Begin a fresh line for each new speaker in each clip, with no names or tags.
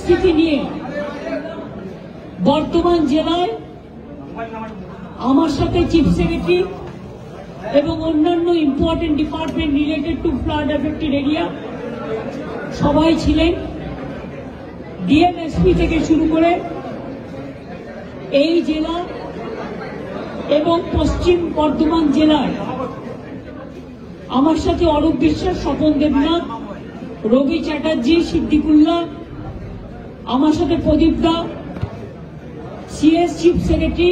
পরিস্থিতি নিয়ে বর্ধমান জেলায় আমার সাথে চিফ সেক্রেটারি এবং অন্যান্য important department related to flood affected area সবাই ছিলেন। ডিএমএসপি থেকে শুরু করে এই জেলা এবং পশ্চিম বর্ধমান জেলার আমার সাথে অরূপ বিশ্বাস, স্বপন দেবনাথ, রবি চ্যাটার্জি, সিদ্দিকুল্লাহ, আমার সাথে প্রদীপ দা, সিএস চিফ সেক্রেটারি,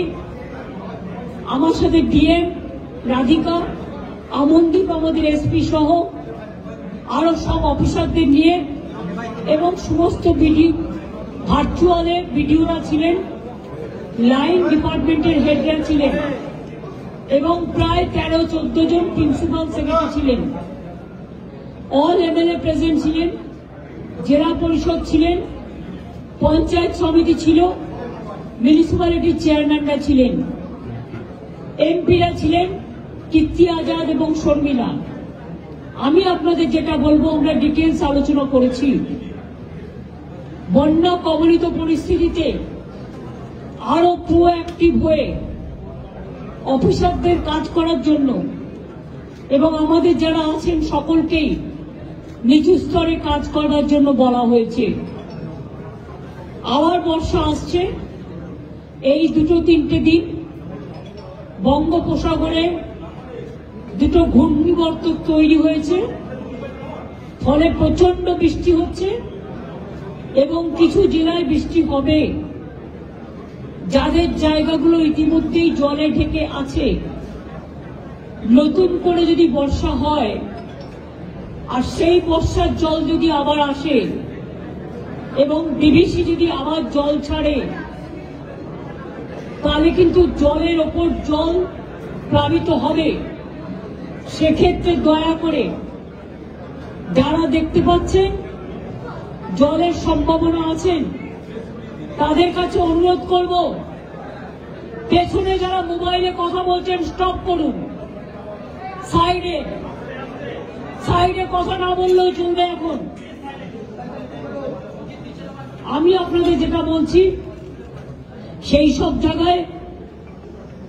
আমার সাথে ডিএম রাধিকা, আমনদীপ আমাদের এসপি সহ আরো সব অফিসারদের নিয়ে এবং সমস্ত ভার্চুয়ালে বিডিওরা ছিলেন, লাইন ডিপার্টমেন্টের হেডরা ছিলেন এবং প্রায় 13-14 জন প্রিন্সিপাল সেক্রেটারি ছিলেন। অল এমএলএ প্রেজেন্ট ছিলেন, জেলা পরিষদ ছিলেন, পঞ্চায়েত সমিতি ছিল, মিউনিসিপ্যালিটির চেয়ারম্যানরা ছিলেন, এমপিরা ছিলেন কীর্তি আজাদ এবং শর্মিলা। আমি আপনাদের যেটা বলবো, আমরা ডিটেলস আলোচনা করেছি। বন্যা কবলিত পরিস্থিতিতে আরো প্রোঅ্যাক্টিভ হয়ে অফিসারদের কাজ করার জন্য এবং আমাদের যারা আছেন সকলকেই নিচু স্তরে কাজ করার জন্য বলা হয়েছে। আবার বর্ষা আসছে, এই 2-3 দিন বঙ্গোপসাগরে 2 ঘূর্ণিবর্ত তৈরি হয়েছে, ফলে প্রচন্ড বৃষ্টি হচ্ছে এবং কিছু জেলায় বৃষ্টি হবে। যাদের জায়গাগুলো ইতিমধ্যেই জলে ঢেকে আছে, নতুন করে যদি বর্ষা হয় আর সেই বর্ষার জল যদি আবার আসে এবং ডিভিসি যদি আবার জল ছাড়ে, তাহলে কিন্তু জলের ওপর জল প্লাবিত হবে। সেক্ষেত্রে দয়া করে যারা দেখতে পাচ্ছেন জলের সম্ভাবনা আছেন, তাদের কাছে অনুরোধ করব, পেছনে যারা মোবাইলে কথা বলছেন স্টপ করুন। সাইডে কথা না বললেও চলবে। এখন আমি আপনাদের যেটা বলছি, সেই সব জায়গায়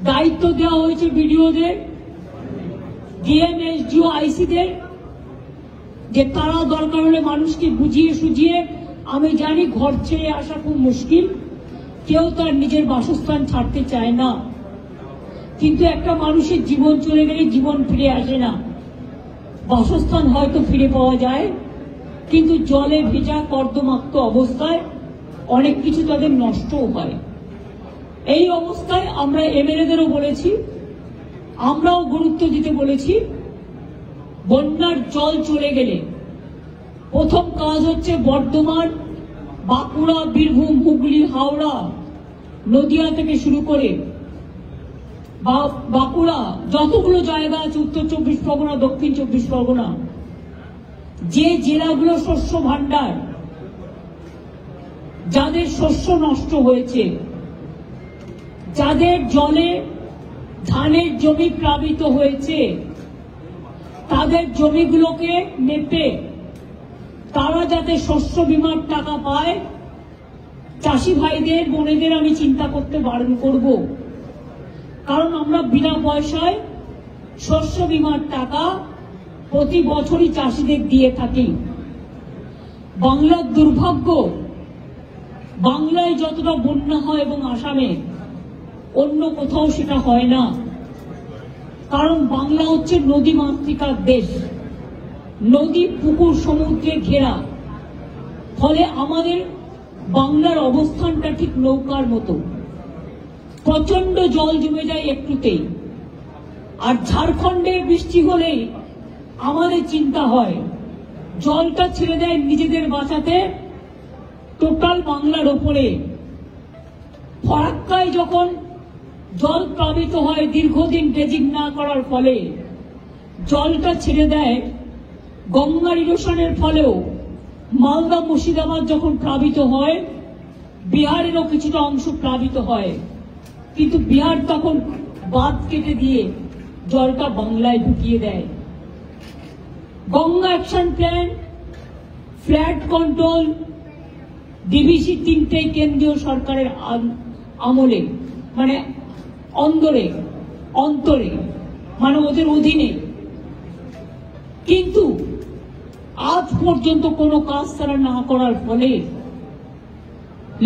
দায়িত্ব দেওয়া হয়েছে বিডিওদের, ডিএম, এসডিও, আইসিদের, যে তারা দরকার হলে মানুষকে বুঝিয়ে সুঝিয়ে, আমি জানি ঘর ছেড়ে আসা খুব মুশকিল, কেউ তার নিজের বাসস্থান ছাড়তে চায় না, কিন্তু একটা মানুষের জীবন চলে গেলে জীবন ফিরে আসে না। বাসস্থান হয়তো ফিরে পাওয়া যায়, কিন্তু জলে ভেজা কর্দমাক্ত অবস্থায় অনেক কিছু তাদের নষ্টও হয়। এই অবস্থায় আমরা এমএলএদেরও বলেছি, আমরাও গুরুত্ব দিতে বলেছি। বন্যার জল চলে গেলে প্রথম কাজ হচ্ছে বর্ধমান, বাঁকুড়া, বীরভূম, হুগলি, হাওড়া, নদিয়া থেকে শুরু করে বাঁকুড়া, যতগুলো জায়গা আছে, উত্তর 24 পরগনা, দক্ষিণ 24 পরগনা, যে জেলাগুলো শস্য ভান্ডার, যাদের শস্য নষ্ট হয়েছে, যাদের জলে ধানের জমি প্লাবিত হয়েছে, তাদের জমিগুলোকে মেপে তারা যাতে শস্য বীমার টাকা পায়, চাষি ভাইদের, বোনেদের আমি চিন্তা করতে বারণ করব। কারণ আমরা বিনা পয়সায় শস্য বীমার টাকা প্রতি বছরই চাষিদের দিয়ে থাকি। বাংলার দুর্ভাগ্য, বাংলায় যতটা বন্যা হয় এবং আসামে, অন্য কোথাও সেটা হয় না। কারণ বাংলা হচ্ছে নদী মাতৃকার দেশ, নদী, পুকুর, সমুদ্রে ঘেরা। ফলে আমাদের বাংলার অবস্থানটা ঠিক নৌকার মতো, প্রচন্ড জল জমে যায় একটুতেই। আর ঝাড়খণ্ডে বৃষ্টি হলেই আমাদের চিন্তা হয়, জলটা ছেড়ে দেয় নিজেদের বাঁচাতে টোটাল বাংলার ওপরে। ফরাক্কায় যখন জল প্লাবিত হয় দীর্ঘদিন ড্রেজিং না করার ফলে, জলটা ছেড়ে দেয় গঙ্গার ইরোশনের ফলেও। মালদা, মুর্শিদাবাদ যখন প্লাবিত হয়, বিহারেরও কিছুটা অংশ প্লাবিত হয়, কিন্তু বিহার তখন বাঁধ কেটে দিয়ে জলটা বাংলায় ঢুকিয়ে দেয়। Ganga action plan, ফ্ল্যাড control, DVC তিনটেই কেন্দ্রীয় সরকারের আমলে, মানে অন্তরে মানে ওদের অধীনে, কিন্তু আজ পর্যন্ত কোনো কাজ তারা না করার ফলে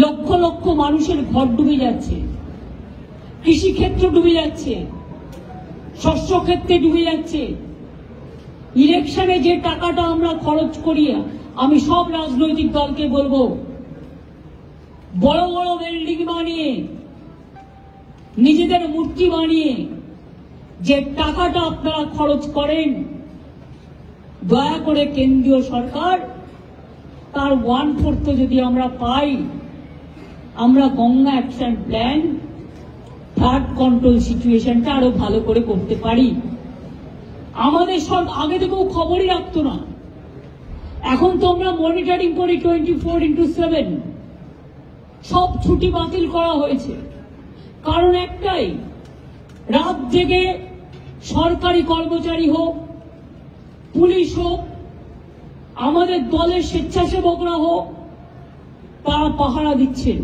লক্ষ লক্ষ মানুষের ঘর ডুবে যাচ্ছে, কৃষিক্ষেত্র ডুবে যাচ্ছে, শস্য ক্ষেত্রে ডুবে যাচ্ছে। ইলেকশনে যে টাকাটা আমরা খরচ করি, আমি সব রাজনৈতিক দলকে বলবো, বড় বড় বিল্ডিং বানিয়ে, নিজেদের মূর্তি বানিয়ে যে টাকাটা আপনারা খরচ করেন, দয়া করে কেন্দ্রীয় সরকার তার 1/4 যদি আমরা পাই, আমরা Ganga action plan, flood control সিচুয়েশনটা আরো ভালো করে করতে পারি। আমাদের সব আগে থেকেও খবরই রাখতো না, এখন তো আমরা মনিটরিং করি 24/7। সব ছুটি বাতিল করা হয়েছে, কারণ একটাই, রাত জেগে সরকারি কর্মচারী হোক, পুলিশ হোক, আমাদের দলের স্বেচ্ছাসেবকরা হোক, তারা পাহারা দিচ্ছেন।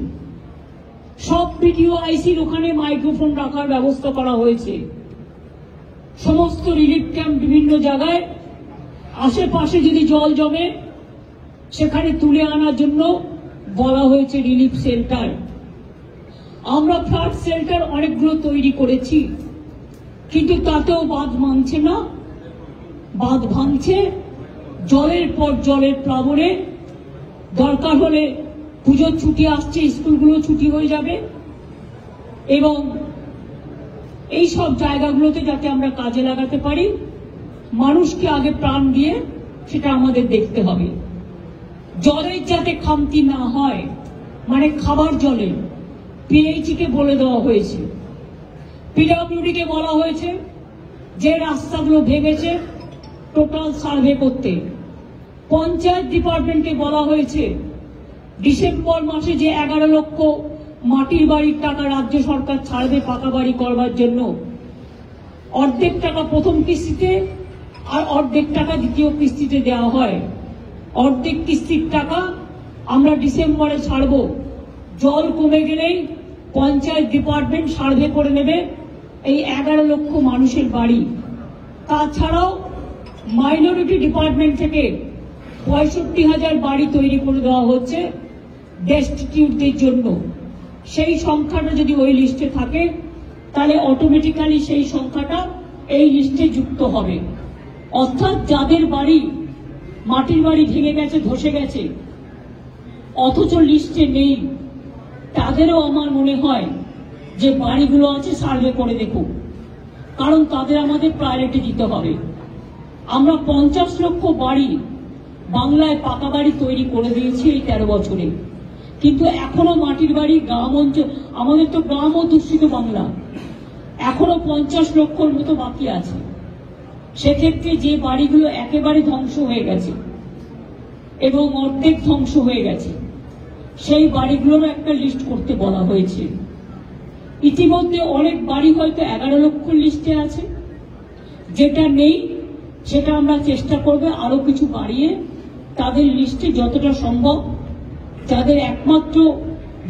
সব বিডিও আইসির ওখানে মাইক্রোফোন রাখার ব্যবস্থা করা হয়েছে। সমস্ত রিলিফ ক্যাম্প বিভিন্ন জায়গায়, আশেপাশে যদি জল জমে সেখানে তুলে আনার জন্য বলা হয়েছে রিলিফ শেল্টার। আমরা ফ্লাড শেল্টার অনেকগুলো তৈরি করেছি, কিন্তু তাতেও বাঁধ মানছে না, বাঁধ ভাঙছে জলের পর জলের প্লাবনে। দরকার হলে পুজোর ছুটি আসছে, স্কুলগুলো ছুটি হয়ে যাবে, এবং এই সব জায়গাগুলোতে যাতে আমরা কাজে লাগাতে পারি, মানুষকে আগে প্রাণ দিয়ে সেটা আমাদের দেখতে হবে। জলের যাতে খামতি না হয়, মানে খাবার জলে, পিএইচইকে বলে দেওয়া হয়েছে, পিডব্লিউডিকে বলা হয়েছে যে রাস্তাগুলো ভেঙেছে টোটাল সার্ভে করতে। পঞ্চায়েত ডিপার্টমেন্টকে বলা হয়েছে ডিসেম্বর মাসে যে 11 লক্ষ মাটির বাড়ির টাকা রাজ্য সরকার ছাড়বে পাকা বাড়ি করবার জন্য, অর্ধেক টাকা প্রথম কিস্তিতে আর অর্ধেক টাকা দ্বিতীয় কিস্তিতে দেওয়া হয়। অর্ধেক কিস্তির টাকা আমরা ডিসেম্বরে ছাড়ব। জল কমে গেলেই পঞ্চায়েত ডিপার্টমেন্ট সার্ভে করে নেবে এই 11 লক্ষ মানুষের বাড়ি। তাছাড়াও মাইনরিটি ডিপার্টমেন্ট থেকে 65,000 বাড়ি তৈরি করে দেওয়া হচ্ছে ডেস্টিটিউটদের জন্য। সেই সংখ্যাটা যদি ওই লিস্টে থাকে, তাহলে অটোমেটিক্যালি সেই সংখ্যাটা এই লিস্টে যুক্ত হবে। অর্থাৎ যাদের বাড়ি, মাটির বাড়ি ভেঙে গেছে, ধসে গেছে, অথচ লিস্টে নেই, তাদেরও আমার মনে হয় যে বাড়িগুলো আছে সার্ভে করে দেখুক, কারণ তাদের আমাদের প্রায়োরিটি দিতে হবে। আমরা 50 লক্ষ বাড়ি বাংলায় পাকা বাড়ি তৈরি করে দিয়েছি এই 13 বছরে, কিন্তু এখনো মাটির বাড়ি গ্রাম অঞ্চল, আমাদের তো গ্রাম অধ্যুষিত বাংলা, এখনো 50 লক্ষর মতো বাকি আছে। সেক্ষেত্রে যে বাড়িগুলো একেবারে ধ্বংস হয়ে গেছে এবং অর্ধেক ধ্বংস হয়ে গেছে, সেই বাড়িগুলোর একটা লিস্ট করতে বলা হয়েছে। ইতিমধ্যে অনেক বাড়ি হয়তো 11 লক্ষ লিস্টে আছে, যেটা নেই সেটা আমরা চেষ্টা করব আরো কিছু বাড়িয়ে তাদের লিস্টে যতটা সম্ভব, যাদের একমাত্র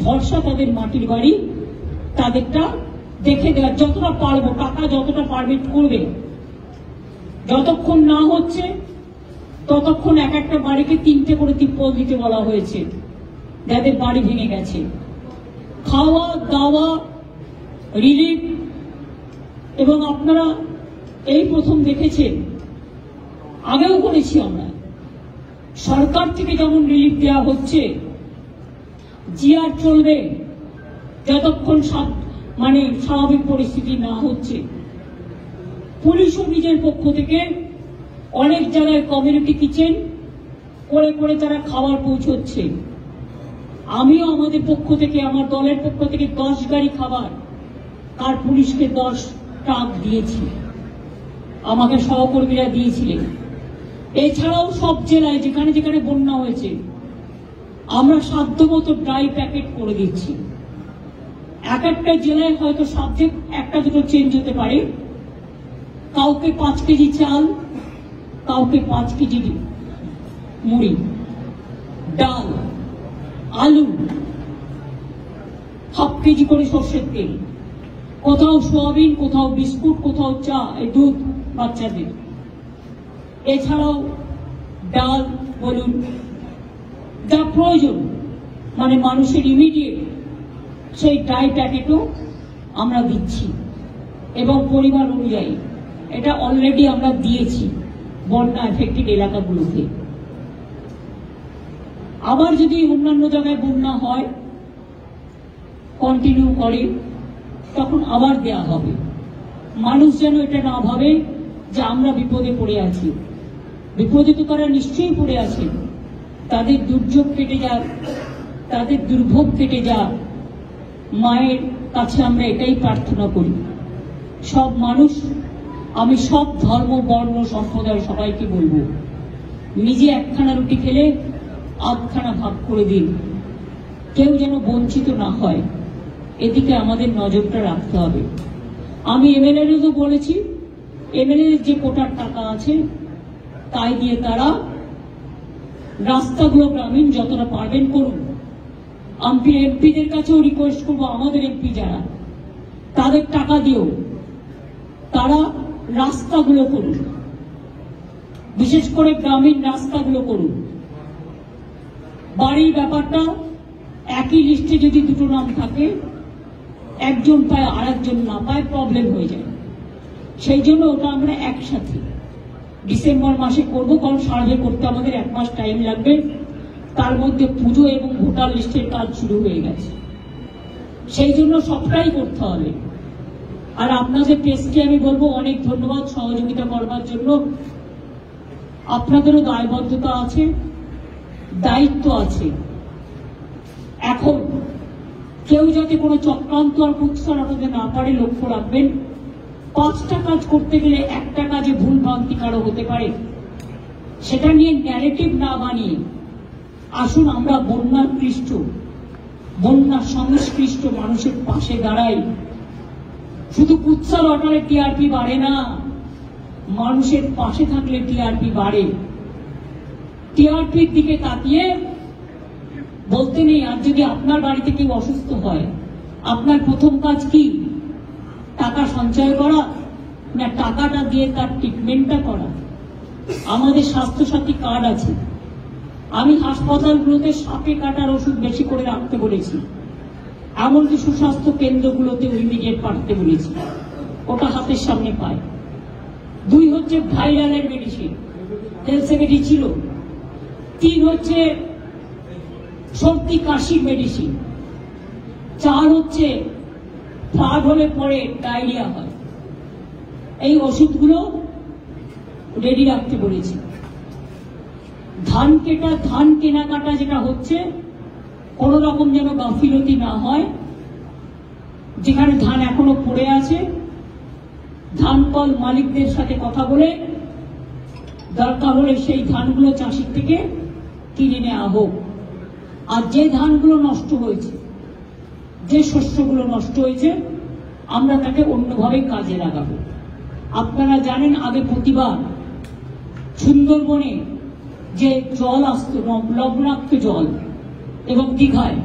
ভরসা তাদের মাটির বাড়ি, তাদেরটা দেখে দেওয়ার যতটা পারবো, টাকা যতটা পারমিট করবে। যতক্ষণ না হচ্ছে ততক্ষণ এক একটা বাড়িকে 3টে করে তিরপল দিতে বলা হয়েছে, যাদের বাড়ি ভেঙে গেছে। খাওয়া দাওয়া, রিলিফ, এবং আপনারা এই প্রথম দেখেছেন, আগেও করেছি আমরা, সরকার থেকে যেমন রিলিফ দেওয়া হচ্ছে, জিআর চলবে যতক্ষণ মানে স্বাভাবিক পরিস্থিতি না হচ্ছে। পুলিশও নিজের পক্ষ থেকে অনেক জায়গায় কমিউনিটি কিচেন করে করে তারা খাবার পৌঁছচ্ছে। আমিও আমাদের পক্ষ থেকে, আমার দলের পক্ষ থেকে 10 গাড়ি খাবার আর পুলিশকে 10 ট্রাক দিয়েছি, আমাকে সহকর্মীরা দিয়েছিলেন। এছাড়াও সব জেলায় যেখানে যেখানে বন্যা হয়েছে আমরা সাধ্যমতো ড্রাই প্যাকেট করে দিচ্ছি। এক একটা জেলায় হয়তো সাবজেক্ট একটা দুটো চেঞ্জ হতে পারে, কাউকে 5 কেজি চাল, কাউকে 5 কেজি মুড়ি, ডাল, আলু, হাফ কেজি করে সর্ষের তেল, কোথাও সোয়াবিন, কোথাও বিস্কুট, কোথাও চা, এই দুধ বাচ্চাদের, এছাড়াও ডাল বলুন, যা প্রয়োজন মানে মানুষের ইমিডিয়েট সেই ড্রাই প্যাকেটও আমরা দিচ্ছি এবং পরিবার অনুযায়ী এটা অলরেডি আমরা দিয়েছি বন্যা এফেক্টেড এলাকাগুলোতে। আবার যদি অন্যান্য জায়গায় বন্যা হয় কন্টিনিউ করে তখন আবার দেয়া হবে। মানুষ যেন এটা না ভাবে যে আমরা বিপদে পড়ে আছি, বিপদে তো তারা নিশ্চয়ই পড়ে আছে। তাদের দুর্যোগ কেটে যাক, তাদের দুর্ভোগ কেটে যাক, মায়ের কাছে আমরা এটাই প্রার্থনা করি। সব মানুষ, আমি সব ধর্ম বর্ণ সম্প্রদায় সবাইকে বলবো, নিজে একখানা রুটি খেলে আধখানা ভাগ করে দিন, কেউ যেন বঞ্চিত না হয়, এদিকে আমাদের নজরটা রাখতে হবে। আমি এমএলএ-দেরও বলেছি, এমএলএ যে কোটার টাকা আছে তাই দিয়ে তারা রাস্তাগুলো গ্রামীণ যতটা পারবেন করুন। আমি এমপিদের কাছেও রিকোয়েস্ট করবো, আমাদের এমপি যারা, তাদের টাকা দিয়েও তারা রাস্তাগুলো করুন, বিশেষ করে গ্রামীণ রাস্তাগুলো করুন। বাড়ির ব্যাপারটা একই লিস্টে যদি দুটো নাম থাকে, একজন পায় আর একজন না পায়, প্রবলেম হয়ে যায়। সেই জন্য ওটা আমরা একসাথে ডিসেম্বর মাসে করব, কারণ সার্ভে করতে আমাদের 1 মাস টাইম লাগবে। তার মধ্যে পুজো এবং ভোটার লিস্টের কাজ শুরু হয়ে গেছে, সেই জন্য সবটাই করতে হবে। আর আপনাদের প্রেসকে আমি বলবো অনেক ধন্যবাদ সহযোগিতা করবার জন্য। আপনাদেরও দায়বদ্ধতা আছে, দায়িত্ব আছে। এখন কেউ যাতে কোনো চক্রান্ত আর কুৎসা রটাতে না পারে লক্ষ্য রাখবেন। 5টা কাজ করতে গেলে একটা কাজে ভুল ভ্রান্তি কারো হতে পারে, সেটা নিয়ে ন্যারেটিভ না বানিয়ে আসুন আমরা বন্যার ক্লিষ্ট, বন্যার সংশ্লিষ্ট মানুষের পাশে দাঁড়াই। শুধু কুৎসা রটালে টিআরপি বাড়ে না, মানুষের পাশে থাকলে টিআরপি বাড়ে। টিআরপির দিকে তাকিয়ে বলতে নেই। আর যদি আপনার বাড়িতে কেউ অসুস্থ হয়, আপনার প্রথম কাজ কি? টাকা সঞ্চয় করা না টাকাটা দিয়ে তার ট্রিটমেন্টটা করা? আমাদের স্বাস্থ্যসাথী কার্ড আছে, আমি হাসপাতালগুলোতে সাপে কাটার ওষুধ বেশি করে রাখতে বলেছি, এমনকি সুস্বাস্থ্য কেন্দ্রগুলোতে ইমিডিয়েট পাঠাতে বলেছি, ওটা হাতের সামনে পায়। 2 হচ্ছে ভাইরালের মেডিসিন, হেলসেমেডি ছিল। 3 হচ্ছে সর্দি কাশির মেডিসিন। 4 হচ্ছে ফ্লাড হলে পরে ডায়রিয়া হয়, এই ওষুধগুলো রেডি রাখতে বলেছি। ধান কেনাকাটা যেটা হচ্ছে, কোন রকম যেন গাফিলতি না হয়। যেখানে ধান এখনো পড়ে আছে, ধান কল মালিকদের সাথে কথা বলে দরকার হলে সেই ধানগুলো চাষির থেকে কিনে নেওয়া হোক। আর যে ধানগুলো নষ্ট হয়েছে, যে শস্যগুলো নষ্ট হয়েছে, আমরা তাকে অন্যভাবে কাজে লাগাবো। আপনারা জানেন আগে প্রতিবার সুন্দরবনে যে জল আসতো, লবণাক্ত জল, এবং দীঘায়,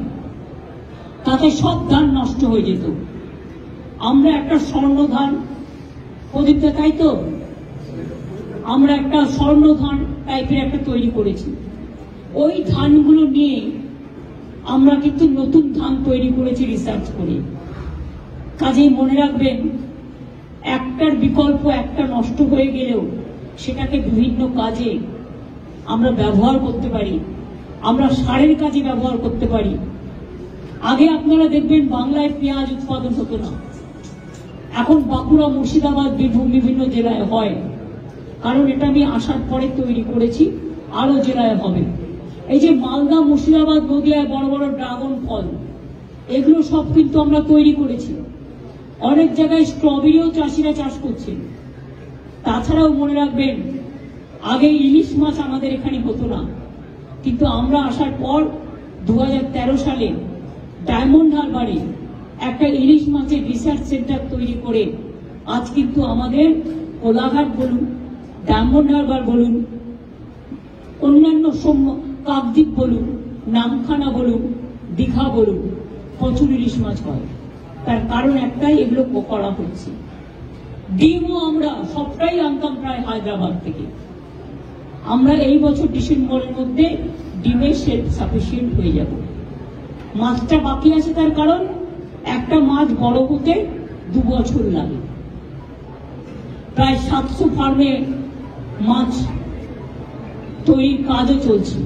তাতে সব ধান নষ্ট হয়ে যেত। আমরা একটা স্বর্ণ ধান, প্রদীপটা তাই তো, আমরা একটা স্বর্ণ ধান টাইপের একটা তৈরি করেছি। ওই ধানগুলো নিয়ে আমরা কিন্তু নতুন ধান তৈরি করেছি রিসার্চ করে। কাজেই মনে রাখবেন, একটার বিকল্প একটা নষ্ট হয়ে গেলেও সেটাকে বিভিন্ন কাজে আমরা ব্যবহার করতে পারি, আমরা সারের কাজে ব্যবহার করতে পারি। আগে আপনারা দেখবেন বাংলায় পেঁয়াজ উৎপাদন হতো না, এখন বাঁকুড়া, মুর্শিদাবাদ, বীরভূম বিভিন্ন জেলায় হয়, কারণ এটা আমি আসার পরে তৈরি করেছি, আরো জেলায় হবে। এই যে মালদা, মুর্শিদাবাদ, নদিয়ায় বড় বড় ড্রাগন ফল, এগুলো সব কিন্তু আমরা তৈরি করেছি। অনেক জায়গায় স্ট্রবেরিও চাষিরা চাষ করছে। তাছাড়াও মনে রাখবেন, আগে ইলিশ মাছ আমাদের এখানে হতো না, কিন্তু আমরা আসার পর 2013 সালে ডায়মন্ড হারবারে একটা ইলিশ মাছের রিসার্চ সেন্টার তৈরি করে আজ কিন্তু আমাদের কোলাঘাট বলুন, ডায়মন্ড হারবার বলুন, অন্যান্য কাকদ্বীপ বলুন, নামখানা বলুন, দীঘা বলুন, প্রচুর ইলিশ মাছ হয়। তার কারণ একটাই, এগুলো করা হচ্ছে। ডিমও আমরা সবটাই আনতাম প্রায় হায়দ্রাবাদ থেকে। আমরা এই বছর ডিসেম্বরের মধ্যে ডিমের সেলফ সাফিসিয়েন্ট হয়ে যাব। মাছটা বাকি আছে, তার কারণ একটা মাছ বড় হতে 2 বছর লাগে। প্রায় 700 ফার্মে মাছ তৈরির কাজও চলছে।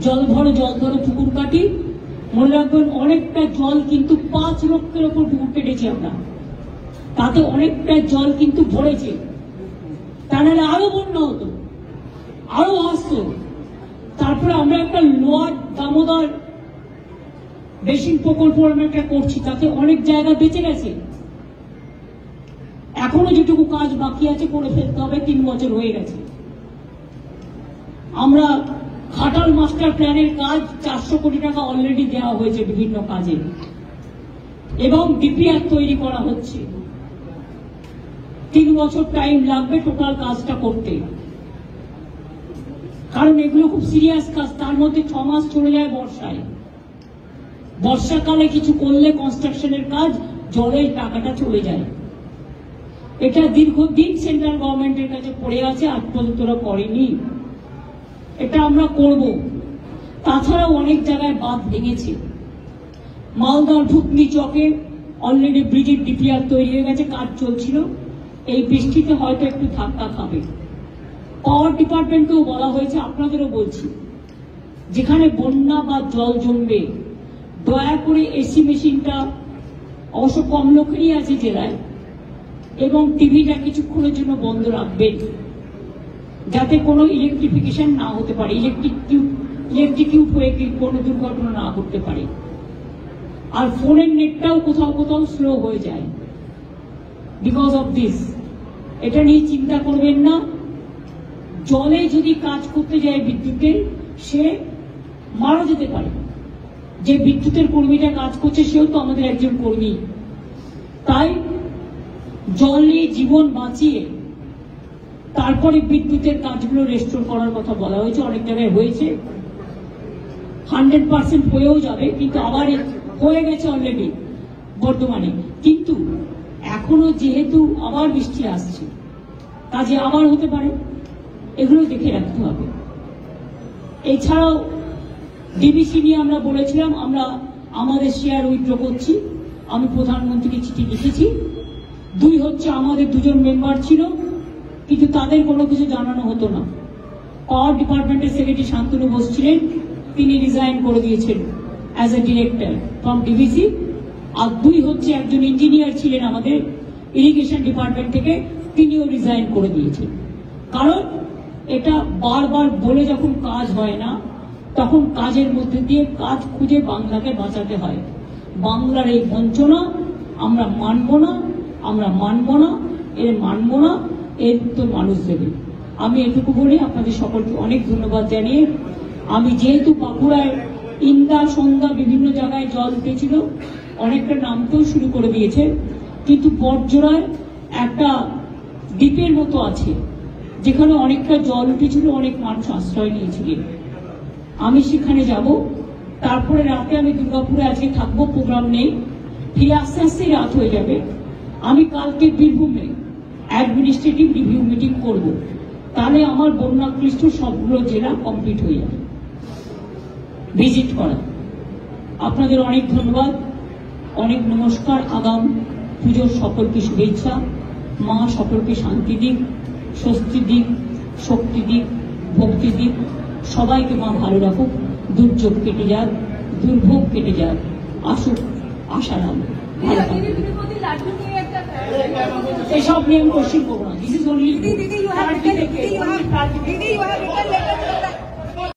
জল ধরো পুকুর কাটি, মনে রাখবেন অনেকটা জল কিন্তু 5 লক্ষের ওপর পুকুর কেটেছি আমরা, তাতে অনেকটা জল কিন্তু ভরেছে। তা নাহলে আরো বন্যা হতো, আরো আসতো। তারপরে আমরা একটা লোয়ার দামোদর বেসিন প্রকল্প আমরা একটা করছি, তাতে অনেক জায়গা বেঁচে গেছে। এখনো যেটুকু কাজ বাকি আছে করে ফেলতে হবে, 3 বছর হয়ে গেছে। আমরা ঘাটাল মাস্টার প্ল্যানের কাজ 400 কোটি টাকা অলরেডি দেওয়া হয়েছে বিভিন্ন কাজে, এবং ডিপিআর তৈরি করা হচ্ছে। 3 বছর টাইম লাগবে টোটাল কাজটা করতে, কারণ এগুলো খুব সিরিয়াস কাজ। তার মধ্যে 6 মাস চলে যায় বর্ষায়। বর্ষাকালে কিছু করলে কনস্ট্রাকশনের কাজ, জলের টাকাটা চলে যায়। এটা দীর্ঘদিন সেন্ট্রাল গভর্নমেন্টের কাছে পড়ে আছে, আজ পর্যন্ত ওরা করেনি। এটা আমরা করব। তাছাড়াও অনেক জায়গায় বাঁধ ভেঙেছে। মালদার ভুতনি চকে অলরেডি ব্রিজের ডিপিআর তৈরি হয়ে গেছে, কাজ চলছিল। এই বৃষ্টিতে হয়তো একটু ধাক্কা খাবে। পাওয়ার ডিপার্টমেন্টকেও বলা হয়েছে, আপনাদেরও বলছি, যেখানে বন্যা বা জল জমবে দয়া করে এসি মেশিনটা, অবশ্য কম লোকেরই আছে জেলায়, এবং টিভিটা কিছুক্ষণের জন্য বন্ধ রাখবেন, যাতে কোনো ইলেকট্রিফিকেশন না হতে পারে, ইলেকট্রিকিউট হয়ে কোনো দুর্ঘটনা না ঘটতে পারে। আর ফোনের নেটটাও কোথাও কোথাও স্লো হয়ে যায় বিকজ অফ দিস। এটা নিয়ে চিন্তা করবেন না। জলে যদি কাজ করতে যায় বিদ্যুতের, সে মারা যেতে পারে। যে বিদ্যুতের কর্মীটা কাজ করছে সেও তো আমাদের একজন কর্মী। তাই জলে জীবন বাঁচিয়ে তারপরে বিদ্যুতের কাজগুলো রেস্টোর করার কথা বলা হয়েছে। অনেক জায়গায় হয়েছে, 100% হয়েও যাবে, কিন্তু আবার হয়ে গেছে অলরেডি বর্তমানে। কিন্তু এখনো যেহেতু আবার বৃষ্টি আসছে, কাজে আবার হতে পারে, এগুলো দেখে রাখতে হবে। এছাড়াও ডিবিসি নিয়ে আমরা বলেছিলাম আমরা আমাদের শেয়ার উইথড্র করছি। আমি প্রধানমন্ত্রীকে চিঠি লিখেছি। 2 হচ্ছে আমাদের 2 জন মেম্বার ছিল, কিন্তু তাদের কোনো কিছু জানানো হতো না। পাওয়ার ডিপার্টমেন্টের সেক্রেটারি শান্তনু বোস ছিলেন, তিনি রিজাইন করে দিয়েছেন as a director from DBC. আর 2 হচ্ছে একজন ইঞ্জিনিয়ার ছিলেন আমাদের ইরিগেশন ডিপার্টমেন্ট থেকে, তিনিও রিজাইন করে দিয়েছেন। কারণ এটা বারবার বলে যখন কাজ হয় না, তখন কাজের মধ্যে দিয়ে কাজ খুঁজে বাংলাকে বাঁচাতে হয়। বাংলার এই বঞ্চনা আমরা মানব না, আমরা মানব না, এর মানব না, এর উত্তর মানুষ দেবে। আমি এটুকু বলি, আপনাদের সকলকে অনেক ধন্যবাদ জানিয়ে, আমি যেহেতু বাঁকুড়ায় ইন্দা সন্ধ্যা বিভিন্ন জায়গায় জল উঠেছিল, অনেকটা নামতেও শুরু করে দিয়েছে, কিন্তু বটজোড়ায় একটা দ্বীপের মতো আছে যেখানে অনেকটা জল উঠেছিল, অনেক মানুষ আশ্রয় নিয়েছিলেন। আমি সেখানে যাব। তারপরে রাতে আমি দুর্গাপুরে আজকে থাকবো, প্রোগ্রাম নেই, ফিরে আস্তে আস্তেই রাত হয়ে যাবে। আমি কালকে বীরভূমে অ্যাডমিনিস্ট্রেটিভ রিভিউ মিটিং করব, তাহলে আমার বন্যাক্লিষ্ট সবগুলো জেলা কমপ্লিট হয়ে যাবে ভিজিট করা। আপনাদের অনেক ধন্যবাদ, অনেক নমস্কার। আগাম পুজোর সকলকে শুভেচ্ছা। মা সকলকে শান্তি দিক, স্বস্তি দিক, শক্তি দিক, ভক্তি দিক। সবাইকে মা ভালো রাখুক, দুর্যোগ কেটে যাক, দুর্ভোগ কেটে যাক, আসুক আশারাম। এসব নিয়ে আমি কোশ্চেন করবো না। This is only